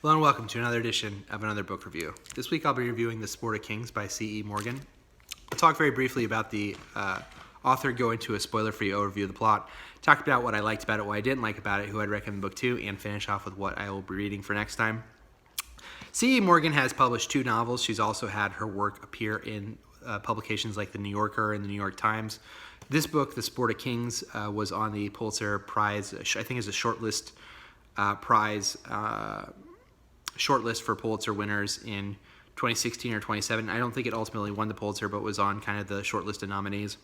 Hello and welcome to another edition of another book review. This week I'll be reviewing The Sport of Kings by C.E Morgan. I'll talk very briefly about the author, go into a spoiler-free overview of the plot, talk about what I liked about it, what I didn't like about it, who I'd recommend the book to, and finish off with what I will be reading for next time. C.E Morgan has published 2 novels. She's also had her work appear in publications like The New Yorker and The New York Times. This book, The Sport of Kings, was on the Pulitzer Prize, I think is a shortlist prize shortlist for Pulitzer winners in 2016 or 2017. I don't think it ultimately won the Pulitzer, but was on kind of the shortlist of nominees.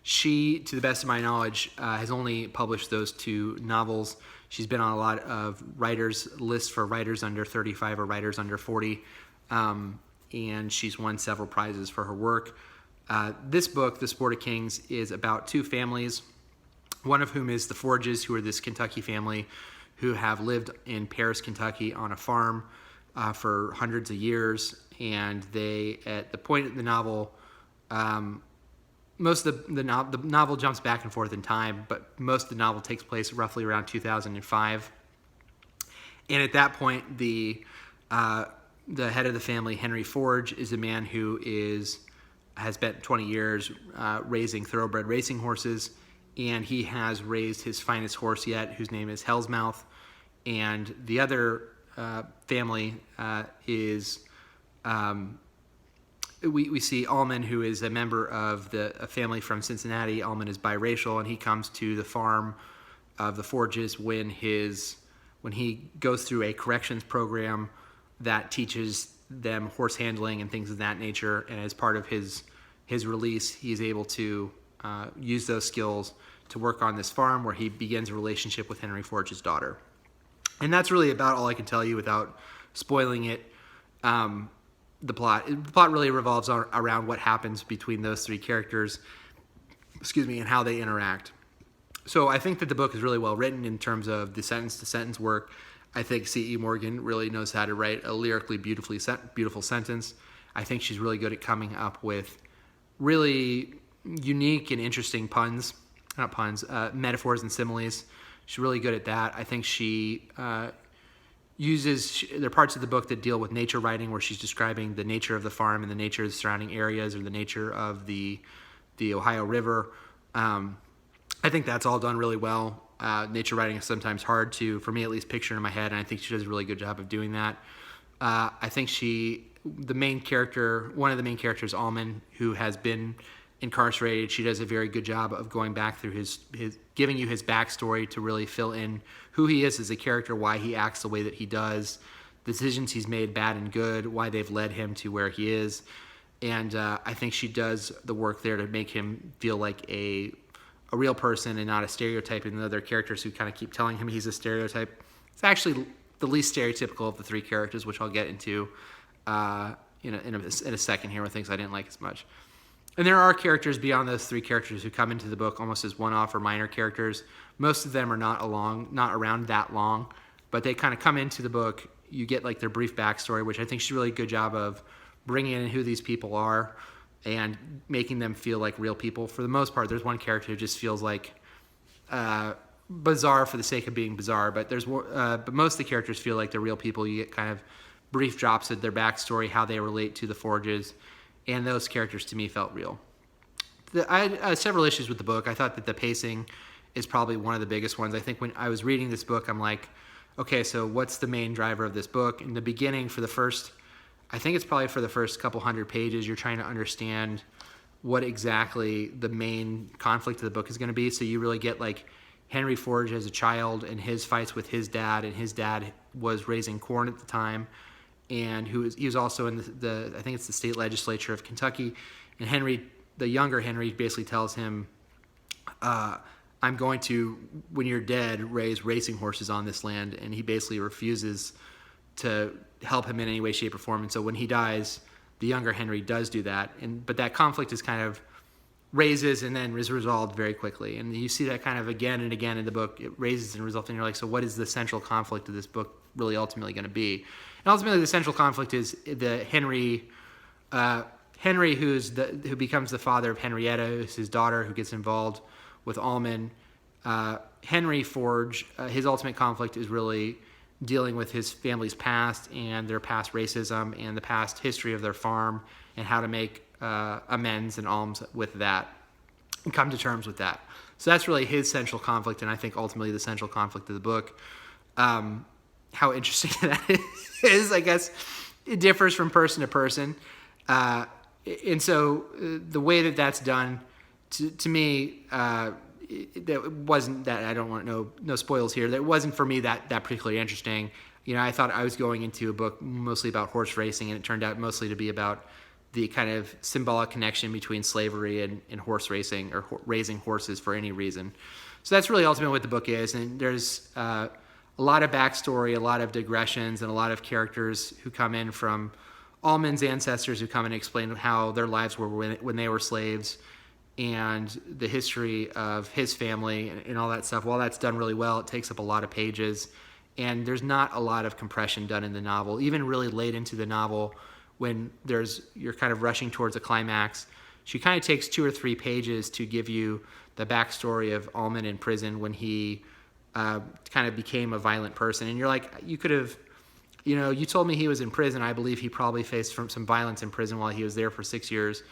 She, to the best of my knowledge, has only published those 2 novels. She's been on a lot of writers' lists for writers under 35 or writers under 40, and she's won several prizes for her work. This book, The Sport of Kings, is about 2 families, one of whom is the Forges, who are this Kentucky family who have lived in Paris, Kentucky on a farm for hundreds of years. And they, at the point of the novel, most of the novel jumps back and forth in time, but most of the novel takes place roughly around 2005. And at that point, the head of the family, Henry Forge, is a man who has spent 20 years raising thoroughbred racing horses, and he has raised his finest horse yet, whose name is Hell's Mouth. And the other family is, we see Allman, who is a member of a family from Cincinnati. Allman is biracial, and he comes to the farm of the Forges when he goes through a corrections program that teaches them horse handling and things of that nature. And as part of his release, he's able to use those skills to work on this farm, where he begins a relationship with Henry Forge's daughter. And that's really about all I can tell you without spoiling it. The plot really revolves around what happens between those 3 characters, and how they interact. So I think that the book is really well written in terms of the sentence-to-sentence work. I think C.E Morgan really knows how to write a lyrically beautiful sentence. I think she's really good at coming up with really unique and interesting metaphors and similes. She's really good at that. I think she there are parts of the book that deal with nature writing, where she's describing the nature of the farm and the nature of the surrounding areas, or the nature of the Ohio River. I think that's all done really well. Nature writing is sometimes hard to, for me at least, picture in my head, and I think she does a really good job of doing that. I think one of the main characters, Allman, who has been incarcerated, she does a very good job of going back through his giving you his backstory to really fill in who he is as a character, why he acts the way that he does, the decisions he's made, bad and good, why they've led him to where he is. And I think she does the work there to make him feel like a real person and not a stereotype. And the other characters who kind of keep telling him he's a stereotype, it's actually the least stereotypical of the 3 characters, which I'll get into in a second here, with things I didn't like as much. And there are characters beyond those 3 characters who come into the book almost as one-off or minor characters. Most of them are not around that long, but they kind of come into the book. You get like their brief backstory, which I think she's really a good job of bringing in who these people are and making them feel like real people. For the most part, there's one character who just feels like bizarre for the sake of being bizarre, but most of the characters feel like they're real people. You get kind of brief drops of their backstory, how they relate to the Forges, and those characters to me felt real. I had several issues with the book. I thought that the pacing is probably one of the biggest ones. I think when I was reading this book, I'm like, okay, so what's the main driver of this book? In the beginning, I think it's probably for the first couple hundred pages, you're trying to understand what exactly the main conflict of the book is going to be. So you really get like Henry Forge as a child and his fights with his dad, and his dad was raising corn at the time, and he was also in I think it's the state legislature of Kentucky. And Henry, the younger Henry, basically tells him, I'm going to, when you're dead, raise racing horses on this land. And he basically refuses to help him in any way, shape, or form. And so when he dies, the younger Henry does do that. But that conflict is kind of raises and then is resolved very quickly. And you see that kind of again and again in the book. It raises and resolves, and you're like, so what is the central conflict of this book really ultimately going to be? And ultimately, the central conflict is the Henry, who becomes the father of Henrietta, who's his daughter, who gets involved with Allman. Henry Forge, his ultimate conflict is really dealing with his family's past and their past racism and the past history of their farm and how to make amends and alms with that and come to terms with that. So that's really his central conflict, and I think ultimately the central conflict of the book. How interesting that is, I guess, it differs from person to person. And so the way that that's done, to me, that wasn't that, I don't want no spoils here, that wasn't for me that particularly interesting. I thought I was going into a book mostly about horse racing, and it turned out mostly to be about the kind of symbolic connection between slavery and horse racing, or raising horses for any reason. So that's really ultimately what the book is, and there's a lot of backstory, a lot of digressions, and a lot of characters who come in from Almond's ancestors who come and explain how their lives were when they were slaves, and the history of his family and all that stuff. While that's done really well, it takes up a lot of pages, and there's not a lot of compression done in the novel. Even really late into the novel, when you're kind of rushing towards a climax, she kind of takes 2 or 3 pages to give you the backstory of Almond in prison when he kind of became a violent person. And you're like, you could have, you told me he was in prison. I believe he probably faced some violence in prison while he was there for 6 years.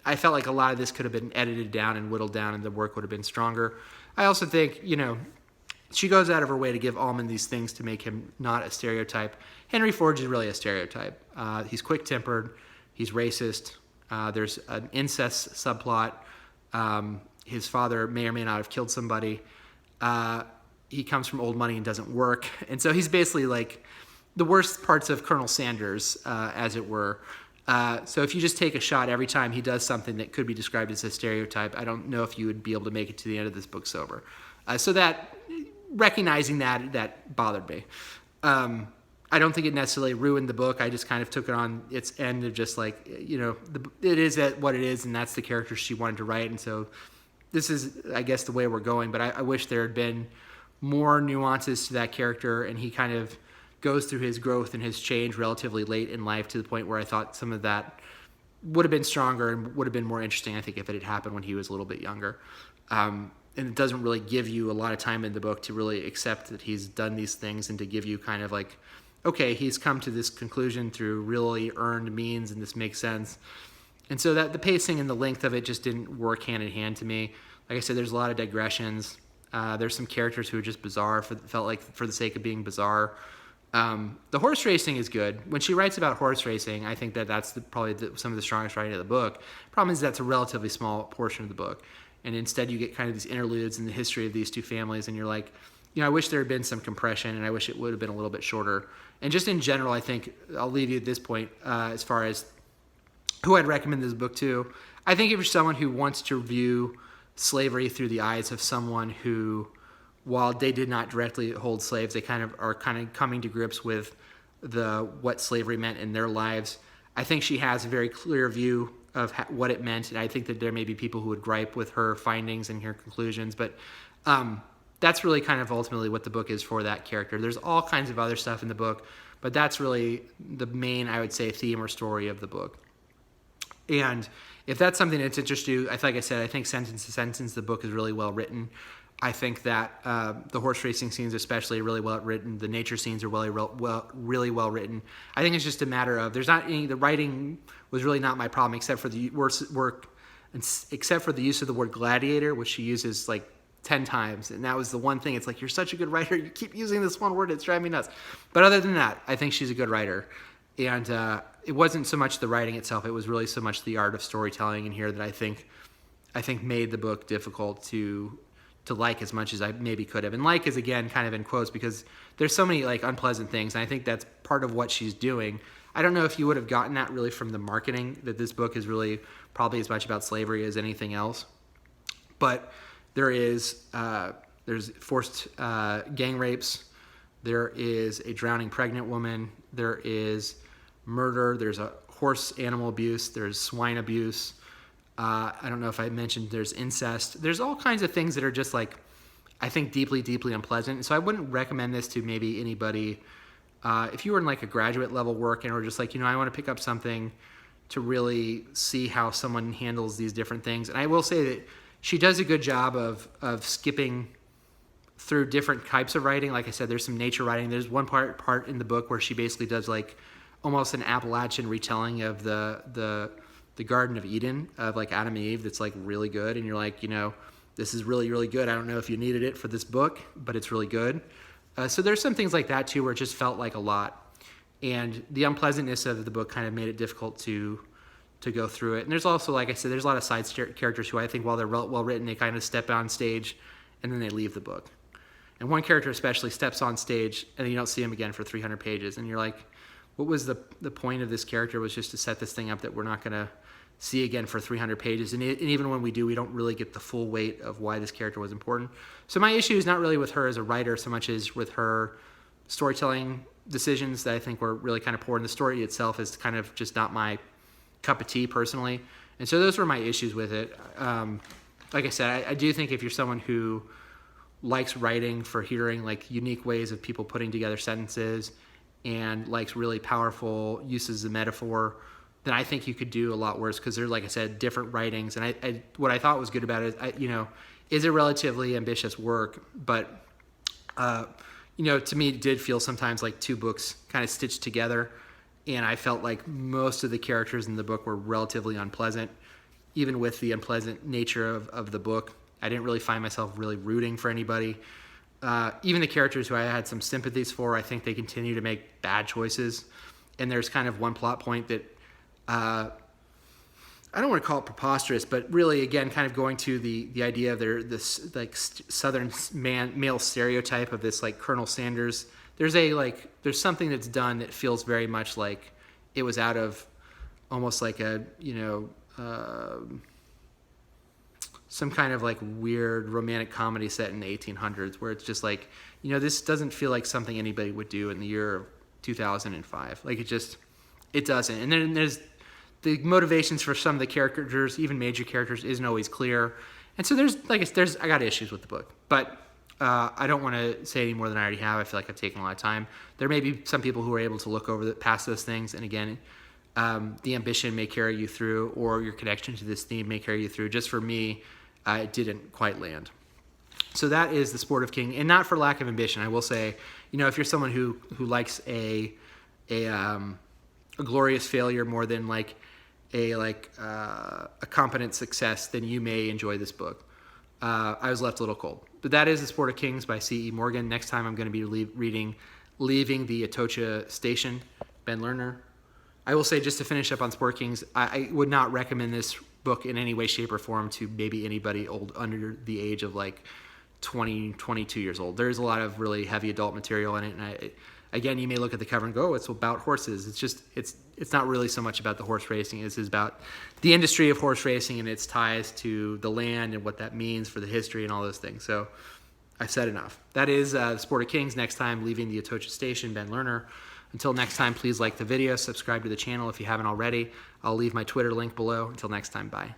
I felt like a lot of this could have been edited down and whittled down, and the work would have been stronger. I also think, she goes out of her way to give Almond these things to make him not a stereotype. Henry Ford is really a stereotype. He's quick-tempered. He's racist. There's an incest subplot. His father may or may not have killed somebody. He comes from old money and doesn't work. And so he's basically like the worst parts of Colonel Sanders, as it were. So if you just take a shot every time he does something that could be described as a stereotype, I don't know if you would be able to make it to the end of this book sober. So that, recognizing that bothered me. I don't think it necessarily ruined the book. I just kind of took it on its end of just like, it is what it is, and that's the character she wanted to write. And so this is, I guess, the way we're going. But I wish there had been more nuances to that character, and he kind of goes through his growth and his change relatively late in life to the point where I thought some of that would have been stronger and would have been more interesting, I think, if it had happened when he was a little bit younger. And it doesn't really give you a lot of time in the book to really accept that he's done these things and to give you kind of like, okay, he's come to this conclusion through really earned means, and this makes sense. And so that the pacing and the length of it just didn't work hand in hand to me. Like I said, there's a lot of digressions. There's some characters who are just bizarre, felt like for the sake of being bizarre. The horse racing is good. When she writes about horse racing, I think that's probably some of the strongest writing of the book. Problem is that's a relatively small portion of the book. And instead you get kind of these interludes in the history of these two families, and you're like, I wish there had been some compression, and I wish it would have been a little bit shorter. And just in general, I think, I'll leave you at this point, as far as who I'd recommend this book to. I think if you're someone who wants to view slavery through the eyes of someone who, while they did not directly hold slaves, they kind of are coming to grips with what slavery meant in their lives. I think she has a very clear view of what it meant, and I think that there may be people who would gripe with her findings and her conclusions, but that's really kind of ultimately what the book is for that character. There's all kinds of other stuff in the book, but that's really the main, I would say, theme or story of the book. And if that's something that's interesting you, like I said, I think sentence to sentence, the book is really well written. I think that the horse racing scenes especially are really well written. The nature scenes are really well written. I think it's just a matter of the writing was really not my problem, except for the except for the use of the word gladiator, which she uses like 10 times. And that was the one thing. It's like, you're such a good writer. You keep using this one word. It's driving me nuts. But other than that, I think she's a good writer. And it wasn't so much the writing itself. It was really so much the art of storytelling in here that I think made the book difficult to like as much as I maybe could have. And like is, again, kind of in quotes, because there's so many like unpleasant things. And I think that's part of what she's doing. I don't know if you would have gotten that really from the marketing, that this book is really probably as much about slavery as anything else. But there's forced gang rapes. There is a drowning pregnant woman. There is murder. There's a horse animal abuse. There's swine abuse. I don't know if I mentioned there's incest. There's all kinds of things that are just like, I think, deeply, deeply unpleasant. So I wouldn't recommend this to maybe anybody. If you were in like a graduate level work and were just like, I want to pick up something to really see how someone handles these different things. And I will say that she does a good job of skipping through different types of writing. Like I said, there's some nature writing. There's one part in the book where she basically does like almost an Appalachian retelling of the Garden of Eden of like Adam and Eve. That's like really good, and you're like, this is really, really good. I don't know if you needed it for this book, but it's really good. So there's some things like that too, where it just felt like a lot, and the unpleasantness of the book kind of made it difficult to go through it. And there's also, like I said, there's a lot of side characters who I think, while they're well written, they kind of step on stage and then they leave the book. And one character especially steps on stage and then you don't see him again for 300 pages, and you're like, what was the point of this character? Was just to set this thing up that we're not going to see again for 300 pages. And even when we do, we don't really get the full weight of why this character was important. So my issue is not really with her as a writer so much as with her storytelling decisions that I think were really kind of poor. And the story itself is kind of just not my cup of tea personally. And so those were my issues with it. Like I said, I do think if you're someone who likes writing for hearing like unique ways of people putting together sentences and likes really powerful uses of metaphor, then I think you could do a lot worse, because there's, like I said, different writings. And what I thought was good about it is a relatively ambitious work, but to me it did feel sometimes like two books kind of stitched together, and I felt like most of the characters in the book were relatively unpleasant. Even with the unpleasant nature of the book, I didn't really find myself really rooting for anybody. Even the characters who I had some sympathies for, I think they continue to make bad choices. And there's kind of one plot point that I don't want to call it preposterous, but really, again, kind of going to the idea of this like Southern male stereotype of this like Colonel Sanders. There's something that's done that feels very much like it was out of almost like some kind of like weird romantic comedy set in the 1800s, where it's just like, this doesn't feel like something anybody would do in the year of 2005. Like it doesn't. And then there's the motivations for some of the characters, even major characters, isn't always clear. And so I got issues with the book, but I don't want to say any more than I already have. I feel like I've taken a lot of time. There may be some people who are able to look over past those things, and again, the ambition may carry you through, or your connection to this theme may carry you through. Just for me, it didn't quite land. So that is The Sport of King, and not for lack of ambition. I will say, if you're someone who likes a glorious failure more than like a competent success, then you may enjoy this book. I was left a little cold. But that is The Sport of Kings by C.E Morgan. Next time I'm going to be reading Leaving the Atocha Station, Ben Lerner. I will say, just to finish up on Sport of Kings, I would not recommend this book in any way, shape, or form to maybe anybody old under the age of like 20, 22 years old. There's a lot of really heavy adult material in it, and again, you may look at the cover and go, oh, it's about horses. It's not really so much about the horse racing. It's about the industry of horse racing and its ties to the land and what that means for the history and all those things. So I've said enough. That is The Sport of Kings. Next time, Leaving the Atocha Station, Ben Lerner. Until next time, please like the video, subscribe to the channel if you haven't already. I'll leave my Twitter link below. Until next time, bye.